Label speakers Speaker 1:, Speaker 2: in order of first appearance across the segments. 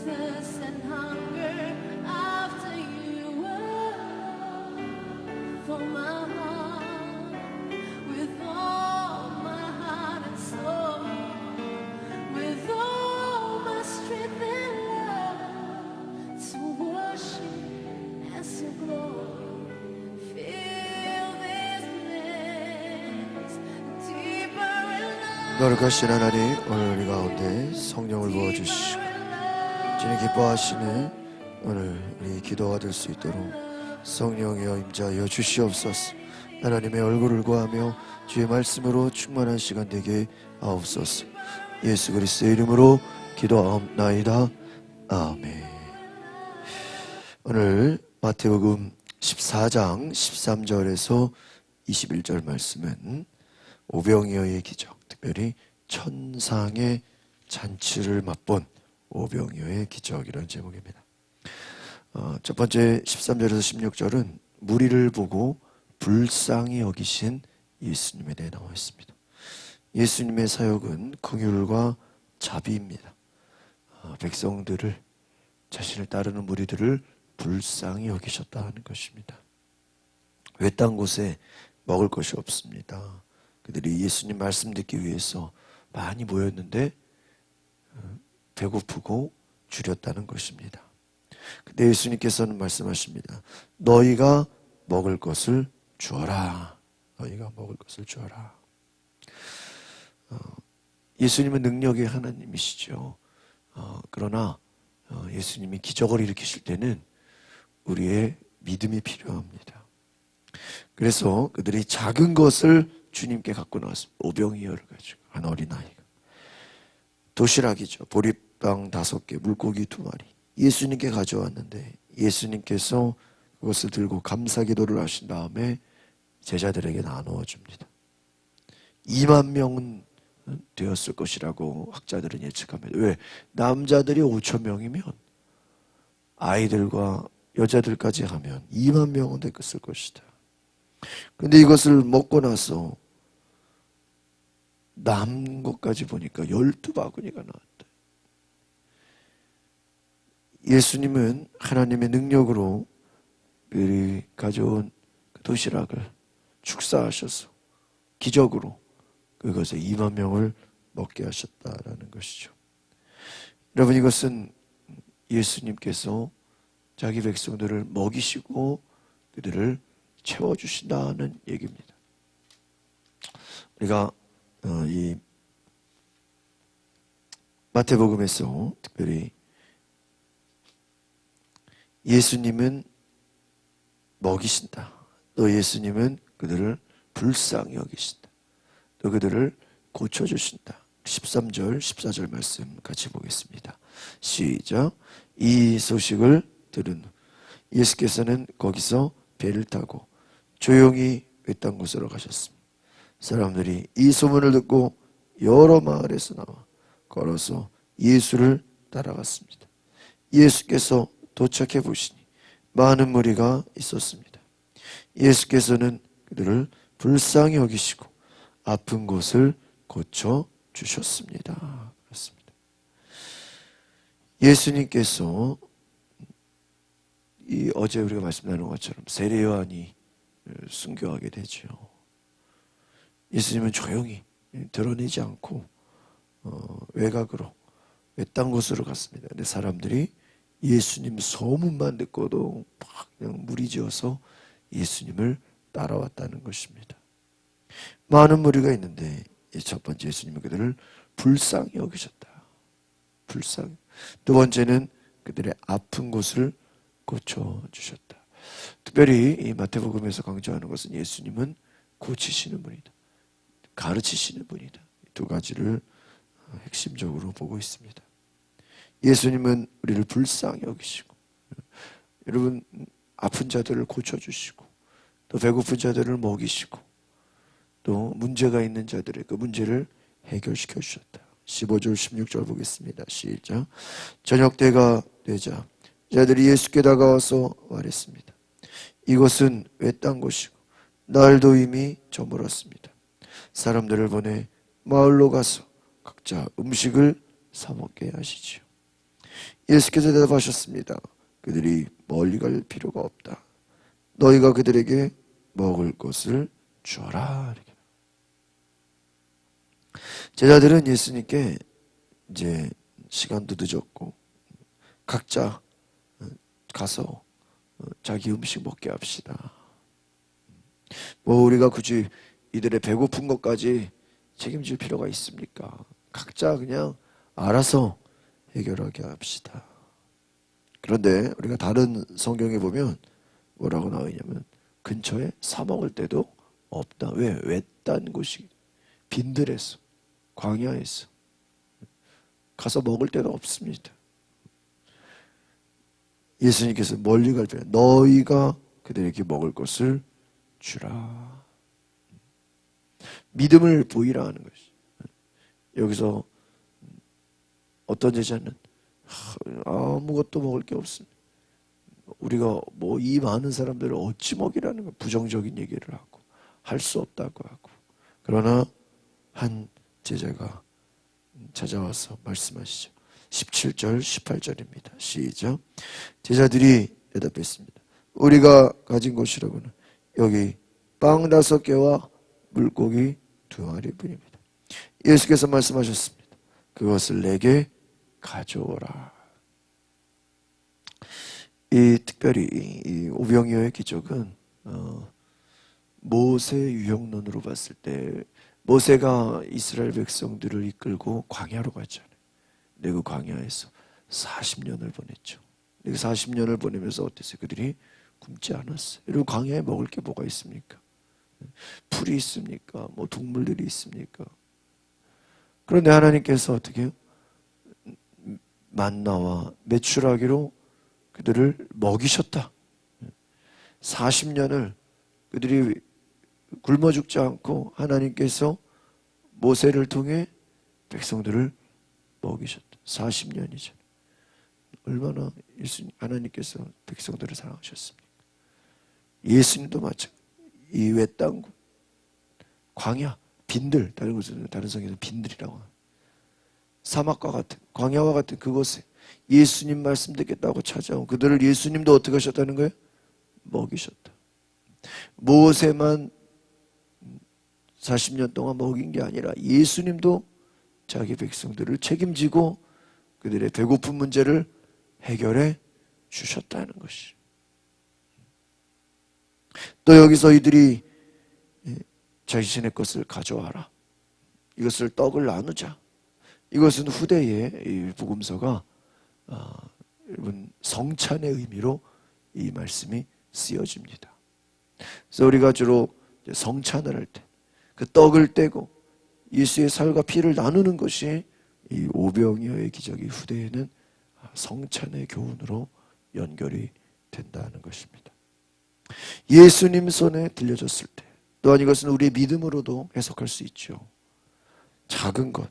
Speaker 1: thirst and hunger after you for my heart, with all my heart and soul, with all my strength and love, to worship and to glory. Feel this place deeper in love.
Speaker 2: 거룩하신 하나님, 오늘 우리 가운데 성령을 부어주시고 주님 기뻐하시는 오늘 우리 기도가 될 수 있도록 성령이여 임자하여 주시옵소서. 하나님의 얼굴을 구하며 주의 말씀으로 충만한 시간 되게 하옵소서. 예수 그리스도의 이름으로 기도하옵나이다. 아멘. 오늘 마태복음 14장 13절에서 21절 말씀은 오병이어의 기적, 특별히 천상의 잔치를 맛본 오병이어의 기적이라는 제목입니다. 첫 번째 13절에서 16절은 무리를 보고 불쌍히 여기신 예수님에 대해 나와 있습니다. 예수님의 사역은 긍휼과 자비입니다. 백성들을, 자신을 따르는 무리들을 불쌍히 여기셨다 하는 것입니다. 외딴 곳에 먹을 것이 없습니다. 그들이 예수님 말씀 듣기 위해서 많이 모였는데 배고프고 줄였다는 것입니다. 근데 예수님께서는 말씀하십니다. 너희가 먹을 것을 주어라. 너희가 먹을 것을 주어라. 예수님은 능력의 하나님이시죠. 그러나 예수님이 기적을 일으키실 때는 우리의 믿음이 필요합니다. 그래서 그들이 작은 것을 주님께 갖고 나왔습니다. 오병이어를 가지고 한 어린아이가. 도시락이죠. 보리빵 5개, 물고기 2마리. 예수님께 가져왔는데 예수님께서 그것을 들고 감사기도를 하신 다음에 제자들에게 나누어 줍니다. 2만 명은 되었을 것이라고 학자들은 예측합니다. 왜? 남자들이 5천 명이면 아이들과 여자들까지 하면 2만 명은 됐을 것이다. 근데 이것을 먹고 나서 남은 것까지 보니까 12바구니가 나왔다. 예수님은 하나님의 능력으로 그들이 가져온 그 도시락을 축사하셔서 기적으로 그것에 2만 명을 먹게 하셨다라는 것이죠. 여러분, 이것은 예수님께서 자기 백성들을 먹이시고 그들을 채워주신다는 얘기입니다. 우리가 이 마태복음에서 특별히 예수님은 먹이신다. 또 예수님은 그들을 불쌍히 여기신다. 또 그들을 고쳐주신다. 13절, 14절 말씀 같이 보겠습니다. 시작. 이 소식을 들은 후 예수께서는 거기서 배를 타고 조용히 외딴 곳으로 가셨습니다. 사람들이 이 소문을 듣고 여러 마을에서 나와 걸어서 예수를 따라갔습니다. 예수께서 도착해 보시니 많은 무리가 있었습니다. 예수께서는 그들을 불쌍히 여기시고 아픈 곳을 고쳐 주셨습니다. 그렇습니다. 예수님께서 어제 우리가 말씀 나눈 것처럼 세례 요한이 순교하게 되죠. 예수님은 조용히 드러내지 않고 외곽으로 외딴 곳으로 갔습니다. 근데 사람들이 예수님 소문만 듣고도 막 그냥 무리지어서 예수님을 따라왔다는 것입니다. 많은 무리가 있는데 첫 번째 예수님은 그들을 불쌍히 여기셨다. 불쌍히. 두 번째는 그들의 아픈 곳을 고쳐주셨다. 특별히 이 마태복음에서 강조하는 것은 예수님은 고치시는 분이다. 가르치시는 분이다. 두 가지를 핵심적으로 보고 있습니다. 예수님은 우리를 불쌍히 여기시고, 여러분 아픈 자들을 고쳐주시고, 또 배고픈 자들을 먹이시고, 또 문제가 있는 자들의 그 문제를 해결시켜 주셨다. 15절 16절 보겠습니다. 시작. 저녁 때가 되자 자들이 예수께 다가와서 말했습니다. 이곳은 외딴 곳이고 날도 이미 저물었습니다. 사람들을 보내 마을로 가서 각자 음식을 사 먹게 하시지요. 예수께서 대답하셨습니다. 그들이 멀리 갈 필요가 없다. 너희가 그들에게 먹을 것을 주어라. 제자들은 예수님께 이제 시간도 늦었고 각자 가서 자기 음식 먹게 합시다. 뭐 우리가 굳이 이들의 배고픈 것까지 책임질 필요가 있습니까? 각자 그냥 알아서 해결하게 합시다. 그런데 우리가 다른 성경에 보면 뭐라고 나와 있냐면 근처에 사 먹을 데도 없다. 왜? 외딴 곳이 빈들에서 광야에서 가서 먹을 데도 없습니다. 예수님께서 멀리 갈 필요 너희가 그들에게 먹을 것을 주라. 믿음을 보이라 하는 것이. 여기서 어떤 제자는 아무것도 먹을 게 없습니다. 우리가 뭐 이 많은 사람들을 어찌 먹이라는 거 부정적인 얘기를 하고 할 수 없다고 하고 그러나 한 제자가 찾아와서 말씀하시죠. 17절 18절입니다. 시작. 제자들이 대답했습니다. 우리가 가진 것이라고는 여기 빵 5개와 물고기 2마리뿐입니다. 예수께서 말씀하셨습니다. 그것을 내게 가져오라. 이 특별히 이 오병이어의 기적은 모세 유형론으로 봤을 때 모세가 이스라엘 백성들을 이끌고 광야로 갔잖아요. 근데 그 광야에서 40년을 보냈죠. 그 40년을 보내면서 어땠어요? 그들이 굶지 않았어요. 여러분 광야에 먹을 게 뭐가 있습니까? 풀이 있습니까? 뭐 동물들이 있습니까? 그런데 하나님께서 어떻게 해요? 만나와 메추라기로 그들을 먹이셨다. 40년을 그들이 굶어 죽지 않고 하나님께서 모세를 통해 백성들을 먹이셨다. 40년이죠. 얼마나 하나님께서 백성들을 사랑하셨습니까? 예수님도 마찬가지. 이 외딴 곳, 광야, 빈들, 다른 성경에는 빈들이라고 합니다. 사막과 같은, 광야와 같은 그곳에 예수님 말씀 듣겠다고 찾아온 그들을 예수님도 어떻게 하셨다는 거예요? 먹이셨다. 모세만 40년 동안 먹인 게 아니라 예수님도 자기 백성들을 책임지고 그들의 배고픈 문제를 해결해 주셨다는 것이. 또 여기서 이들이 자신의 것을 가져와라. 이것을 떡을 나누자. 이것은 후대에 이 복음서가 여러분 성찬의 의미로 이 말씀이 쓰여집니다. 그래서 우리가 주로 성찬을 할 때 그 떡을 떼고 예수의 살과 피를 나누는 것이 이 오병이어의 기적이 후대에는 성찬의 교훈으로 연결이 된다는 것입니다. 예수님 손에 들려졌을 때 또한 이것은 우리의 믿음으로도 해석할 수 있죠. 작은 것,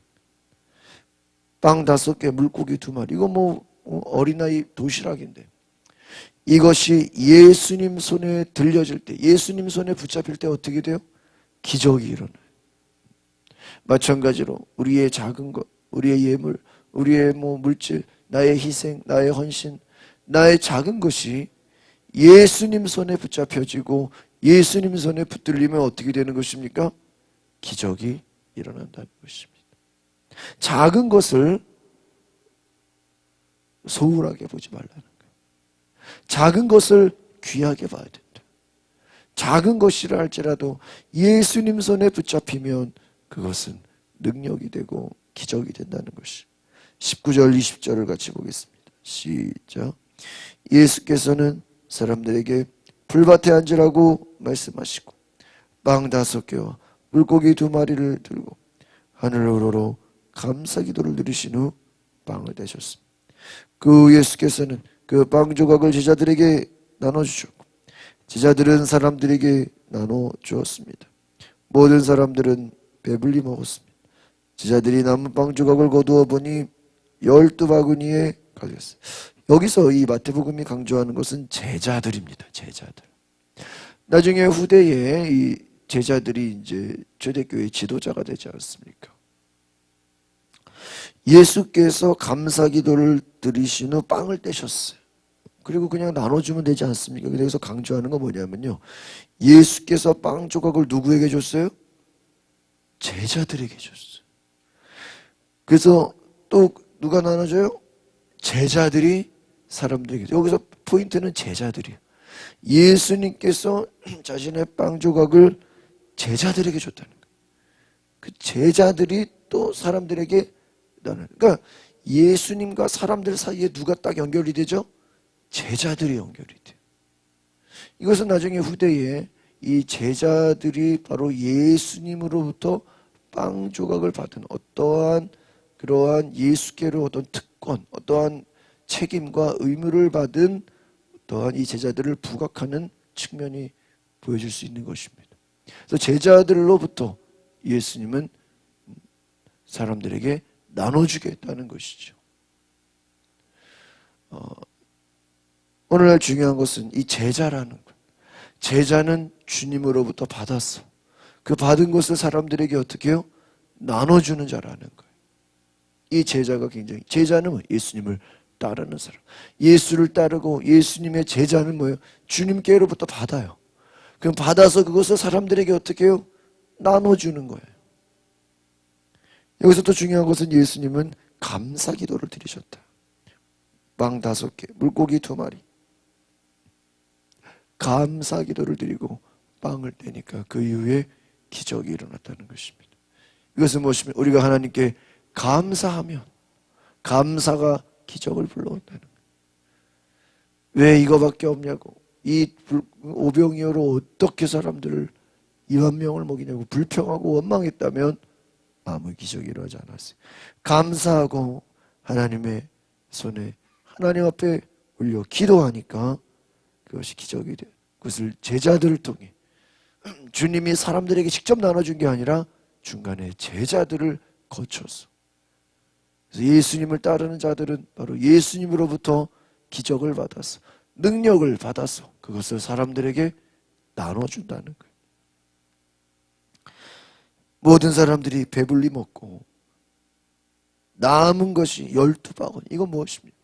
Speaker 2: 빵 5개, 물고기 2마리, 이거 뭐 어린아이 도시락인데 이것이 예수님 손에 들려질 때, 예수님 손에 붙잡힐 때 어떻게 돼요? 기적이 일어나요. 마찬가지로 우리의 작은 것, 우리의 예물, 우리의 물질, 나의 희생, 나의 헌신, 나의 작은 것이 예수님 손에 붙잡혀지고 예수님 손에 붙들리면 어떻게 되는 것입니까? 기적이 일어난다는 것입니다. 작은 것을 소홀하게 보지 말라는 거예요. 작은 것을 귀하게 봐야 된다. 작은 것이라 할지라도 예수님 손에 붙잡히면 그것은 능력이 되고 기적이 된다는 것이. 19절 20절을 같이 보겠습니다. 시작. 예수께서는 사람들에게 풀밭에 앉으라고 말씀하시고 빵 5개와 물고기 2마리를 들고 하늘으로 감사 기도를 드리신 후 빵을 떼셨습니다. 그 후 예수께서는 그 빵 조각을 제자들에게 나눠주셨고 제자들은 사람들에게 나눠 주었습니다. 모든 사람들은 배불리 먹었습니다. 제자들이 남은 빵 조각을 거두어 보니 12바구니에 가득했어요. 여기서 이 마태복음이 강조하는 것은 제자들입니다. 제자들. 나중에 후대에 이 제자들이 이제 초대교회 지도자가 되지 않습니까? 예수께서 감사기도를 드리신 후 빵을 떼셨어요. 그리고 그냥 나눠주면 되지 않습니까? 그래서 강조하는 건 뭐냐면요, 예수께서 빵 조각을 누구에게 줬어요? 제자들에게 줬어요. 그래서 또 누가 나눠줘요? 제자들이 사람들에게. 여기서 포인트는 제자들이에요. 예수님께서 자신의 빵 조각을 제자들에게 줬다는 거예요. 그 제자들이 또 사람들에게 나는. 그러니까 예수님과 사람들 사이에 누가 딱 연결이 되죠? 제자들이 연결이 돼요. 이것은 나중에 후대에 이 제자들이 바로 예수님으로부터 빵 조각을 받은 어떠한 그러한 예수께로 어떤 특권, 어떠한 책임과 의무를 받은 어떠한 이 제자들을 부각하는 측면이 보여질 수 있는 것입니다. 그래서 제자들로부터 예수님은 사람들에게 나눠주겠다는 것이죠. 오늘날 중요한 것은 이 제자라는 것. 제자는 주님으로부터 받았어. 그 받은 것을 사람들에게 어떻게 해요? 나눠주는 자라는 거예요. 이 제자가 굉장히, 제자는 뭐예요? 예수님을 따르는 사람. 예수를 따르고 예수님의 제자는 뭐예요? 주님께로부터 받아요. 그럼 받아서 그것을 사람들에게 어떻게 해요? 나눠주는 거예요. 여기서 또 중요한 것은 예수님은 감사기도를 드리셨다. 빵 5개, 물고기 2마리. 감사기도를 드리고 빵을 떼니까 그 이후에 기적이 일어났다는 것입니다. 이것은 무엇이면 우리가 하나님께 감사하면 감사가 기적을 불러온다는 거예요. 왜 이거밖에 없냐고, 이 오병이어로 어떻게 사람들을 2만 명을 먹이냐고 불평하고 원망했다면 아무 기적이 일어나지 않았어요. 감사하고 하나님의 손에 하나님 앞에 올려 기도하니까 그것이 기적이 돼요. 그것을 제자들을 통해, 주님이 사람들에게 직접 나눠준 게 아니라 중간에 제자들을 거쳐서, 그래서 예수님을 따르는 자들은 바로 예수님으로부터 기적을 받아서, 능력을 받아서 그것을 사람들에게 나눠준다는 거예요. 모든 사람들이 배불리 먹고 남은 것이 12바구니. 이건 무엇입니까?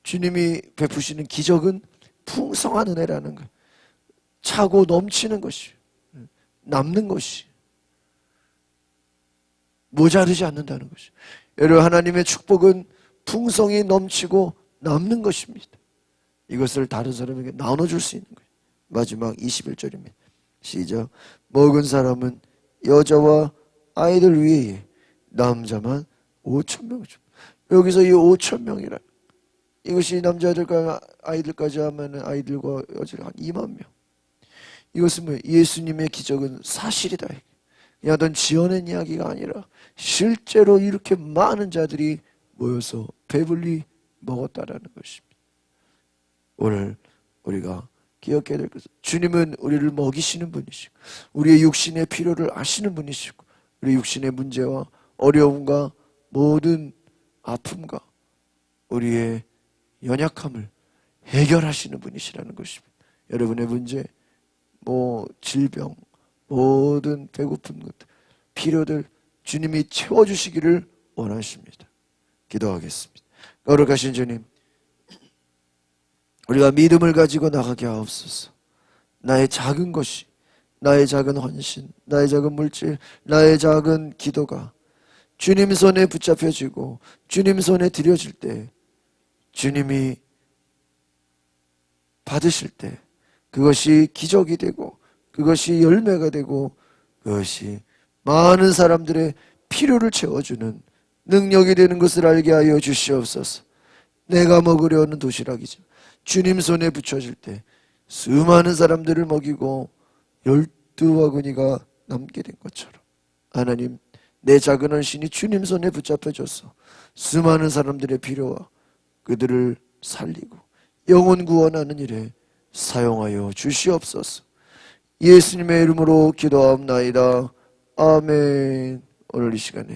Speaker 2: 주님이 베푸시는 기적은 풍성한 은혜라는 거예요. 차고 넘치는 것이, 남는 것이, 모자르지 않는다는 것이. 여러분, 하나님의 축복은 풍성이 넘치고 남는 것입니다. 이것을 다른 사람에게 나눠줄 수 있는 거예요. 마지막 21절입니다. 시작. 먹은 사람은 여자와 아이들 위에 남자만 5,000명이죠. 여기서 이 5,000명이라, 이것이 남자들과 아이들까지 하면 아이들과 여자가 한 2만 명. 이것은 뭐 예수님의 기적은 사실이다. 그냥 어떤 지어낸 이야기가 아니라 실제로 이렇게 많은 자들이 모여서 배불리 먹었다라는 것입니다. 오늘 우리가 기억해야 될 것은, 주님은 우리를 먹이시는 분이시고 우리의 육신의 필요를 아시는 분이시고 우리 육신의 문제와 어려움과 모든 아픔과 우리의 연약함을 해결하시는 분이시라는 것입니다. 여러분의 문제, 질병, 모든 배고픈 것들, 필요들 주님이 채워주시기를 원하십니다. 기도하겠습니다. 거룩하신 주님, 우리가 믿음을 가지고 나가게 하옵소서. 나의 작은 것이, 나의 작은 헌신, 나의 작은 물질, 나의 작은 기도가 주님 손에 붙잡혀지고 주님 손에 드려질 때, 주님이 받으실 때 그것이 기적이 되고 그것이 열매가 되고 그것이 많은 사람들의 필요를 채워주는 능력이 되는 것을 알게 하여 주시옵소서. 내가 먹으려는 도시락이죠. 주님 손에 붙여질 때 수많은 사람들을 먹이고 12바구니가 남게 된 것처럼, 하나님, 내 작은 헌신이 주님 손에 붙잡혀져서 수많은 사람들의 필요와 그들을 살리고 영혼 구원하는 일에 사용하여 주시옵소서. 예수님의 이름으로 기도하옵나이다. 아멘. 오늘 이 시간에